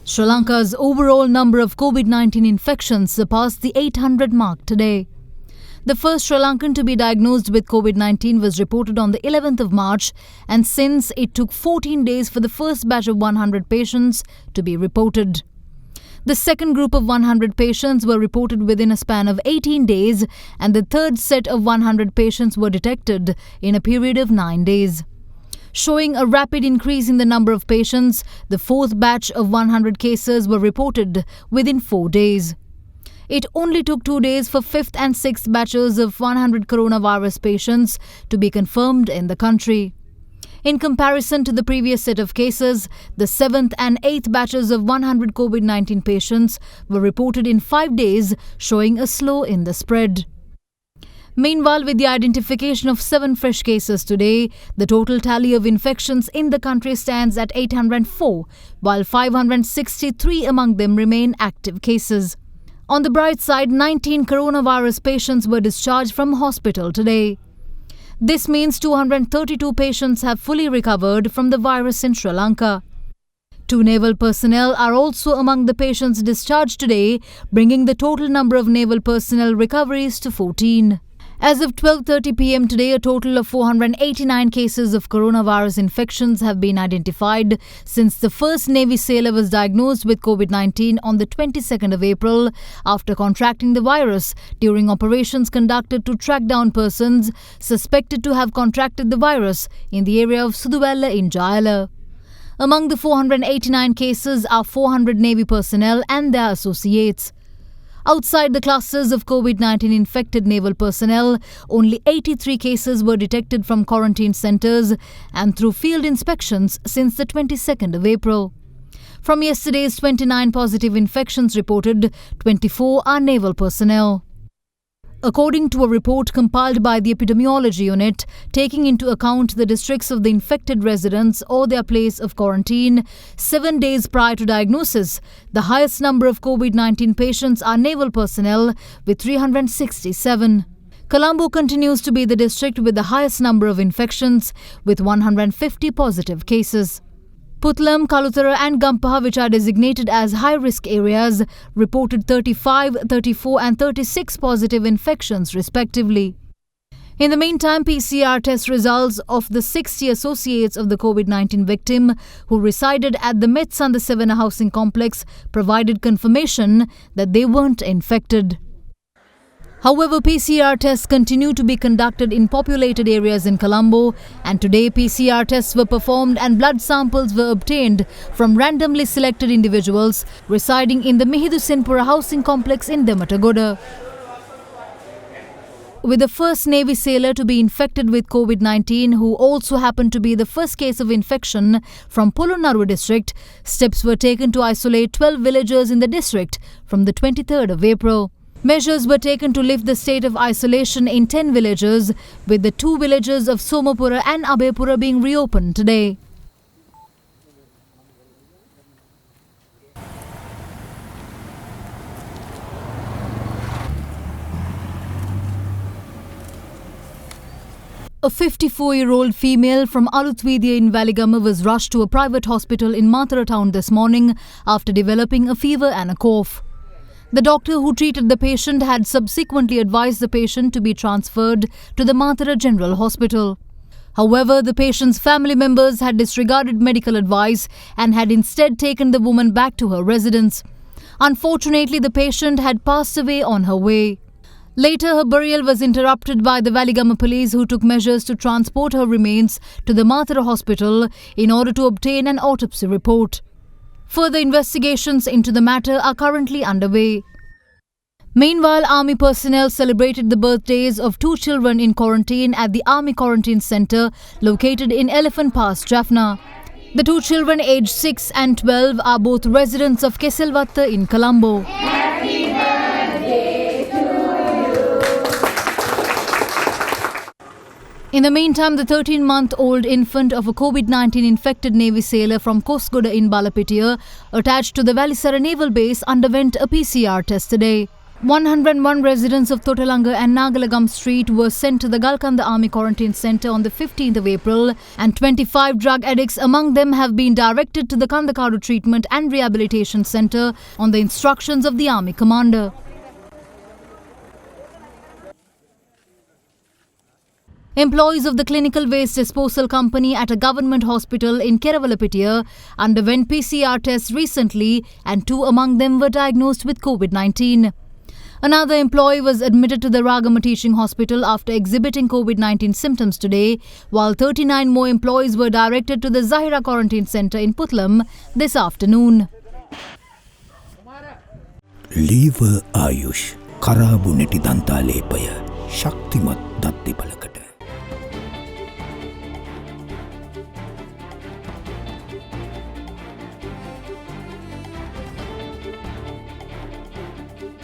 Sri Lanka's overall number of COVID-19 infections surpassed the 800 mark today. The first Sri Lankan to be diagnosed with COVID-19 was reported on the 11th of March, and since it took 14 days for the first batch of 100 patients to be reported. The second group of 100 patients were reported within a span of 18 days, and the third set of 100 patients were detected in a period of 9 days. Showing a rapid increase in the number of patients, the fourth batch of 100 cases were reported within 4 days. It only took 2 days for fifth and sixth batches of 100 coronavirus patients to be confirmed in the country. In comparison to the previous set of cases, the seventh and eighth batches of 100 COVID-19 patients were reported in 5 days, showing a slow in the spread. Meanwhile, with the identification of 7 fresh cases today, the total tally of infections in the country stands at 804, while 563 among them remain active cases. On the bright side, 19 coronavirus patients were discharged from hospital today. This means 232 patients have fully recovered from the virus in Sri Lanka. 2 naval personnel are also among the patients discharged today, bringing the total number of naval personnel recoveries to 14. As of 12:30 p.m. today, a total of 489 cases of coronavirus infections have been identified since the first Navy sailor was diagnosed with COVID-19 on the 22nd of April after contracting the virus during operations conducted to track down persons suspected to have contracted the virus in the area of Suduvalla in Jayala. Among the 489 cases are 400 Navy personnel and their associates. Outside the clusters of COVID-19 infected naval personnel, only 83 cases were detected from quarantine centres and through field inspections since the 22nd of April. From yesterday's 29 positive infections reported, 24 are naval personnel. According to a report compiled by the Epidemiology Unit, taking into account the districts of the infected residents or their place of quarantine 7 days prior to diagnosis, the highest number of COVID-19 patients are naval personnel with 367. Colombo continues to be the district with the highest number of infections with 150 positive cases. Puttalam, Kalutara and Gampaha, which are designated as high-risk areas, reported 35, 34 and 36 positive infections respectively. In the meantime, PCR test results of the 60 associates of the COVID-19 victim who resided at the Metsanda Sevena housing complex provided confirmation that they weren't infected. However, PCR tests continue to be conducted in populated areas in Colombo, and today PCR tests were performed and blood samples were obtained from randomly selected individuals residing in the Mihidusinpura housing complex in Dematagoda. With the first Navy sailor to be infected with COVID-19, who also happened to be the first case of infection from Polonnaruwa district, steps were taken to isolate 12 villagers in the district from the 23rd of April. Measures were taken to lift the state of isolation in 10 villages, with the 2 villages of Somapura and Abhayapura being reopened today. A 54-year-old female from Aluthweediya in Waligama was rushed to a private hospital in Mathura town this morning after developing a fever and a cough. The doctor who treated the patient had subsequently advised the patient to be transferred to the Mathura General Hospital. However, the patient's family members had disregarded medical advice and had instead taken the woman back to her residence. Unfortunately, the patient had passed away on her way. Later, her burial was interrupted by the Waligama police, who took measures to transport her remains to the Mathura Hospital in order to obtain an autopsy report. Further investigations into the matter are currently underway. Meanwhile, Army personnel celebrated the birthdays of 2 children in quarantine at the Army Quarantine Centre located in Elephant Pass, Jaffna. The 2 children aged 6 and 12 are both residents of Keselwatta in Colombo. Happy birthday to you. In the meantime, the 13-month-old infant of a COVID-19 infected Navy sailor from Kosgoda in Balapitiya, attached to the Valisara Naval Base, underwent a PCR test today. 101 residents of Totalanga and Nagalagam Street were sent to the Galkanda Army Quarantine Centre on the 15th of April, and 25 drug addicts among them have been directed to the Kandakadu Treatment and Rehabilitation Centre on the instructions of the Army Commander. Employees of the Clinical Waste Disposal Company at a government hospital in Keravalapitia underwent PCR tests recently, and 2 among them were diagnosed with COVID-19. Another employee was admitted to the Ragama Teaching Hospital after exhibiting COVID-19 symptoms today, while 39 more employees were directed to the Zahira Quarantine Centre in Putlam this afternoon. Lever Ayush Karabu Neti Danta Lepaya Shaktimat Datti Palakata